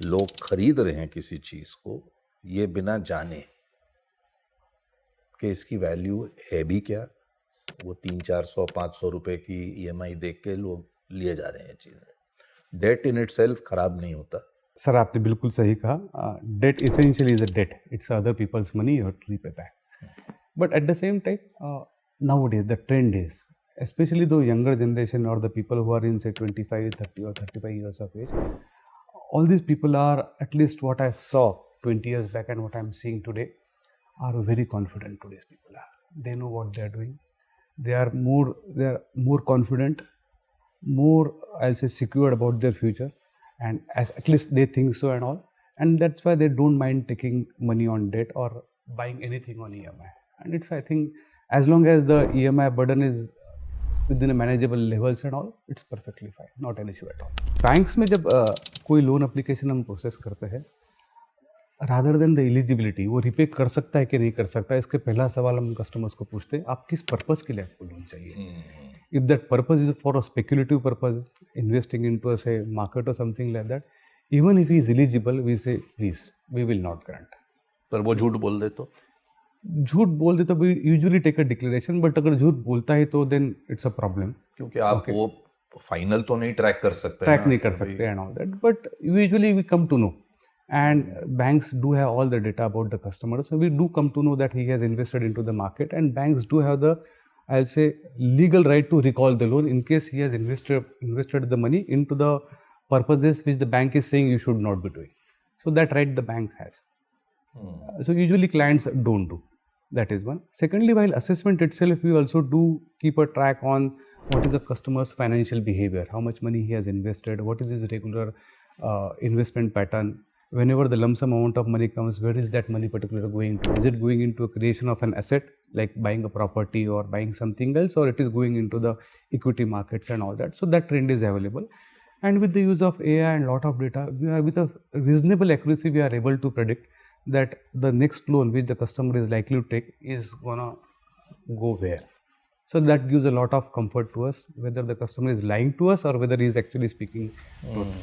लोग खरीद रहे हैं किसी चीज को ये बिना जाने कि इसकी वैल्यू है भी क्या, वो 300-400-500 रुपए की ईएमआई देख के लोग लिए जा रहे हैं चीजें। डेट इन इटसेल्फ खराब नहीं होता। सर आपने बिल्कुल सही कहा, debt essentially is a debt, it's other people's money, you have to repay back. But at the same time nowadays the trend is, especially the younger generation or the people who are in say 25, 30 or 35 years of age, all these people are, at least what I saw 20 years back and what I'm seeing today, are very confident. Today's people are, they know what they are doing, they are more confident, more, I'll say, secure about their future, and at least they think so and all, and that's why they don't mind taking money on debt or buying anything on EMI. And it's, I think, as long as the EMI burden is within a manageable levels and all, it's perfectly fine, not an issue at all. Banks में जब कोई loan application हम process करते हैं, rather than the eligibility, वो repay कर सकता है कि नहीं कर सकता है, इसके पहला सवाल हम कस्टमर्स को पूछते हैं, आप किस पर्पस के लिए आपको लोन चाहिए। If that purpose is for a speculative purpose, investing into a market और something like that, even if he is eligible, we say please we will not grant. पर वो झूठ बोल दे तो झूठ दे तो we usually take a declaration, but अगर झूठ बोलता है तो देन इट्स अ प्रॉब्लम, क्योंकि आप वो फाइनल तो नहीं ट्रैक कर सकते, ट्रैक नहीं कर सकते and all that, but usually we come to know, and banks do have all the data about the customer, so we do come to know that he has invested into the market, and banks do have the, I'll say, legal right to recall the loan in case he has invested the money into the purposes which the bank is saying you should not be doing. So that right the bank has. So usually clients don't do. That is one. Secondly, while assessment itself, we also do keep a track on what is the customer's financial behavior, how much money he has invested, what is his regular investment pattern. Whenever the lump sum amount of money comes, where is that money particularly going to? Is it going into a creation of an asset like buying a property or buying something else, or it is going into the equity markets and all that? So that trend is available, and with the use of AI and lot of data, we are, with a reasonable accuracy, we are able to predict that the next loan which the customer is likely to take is gonna go where. So that gives a lot of comfort to us, whether the customer is lying to us or whether he is actually speaking truth.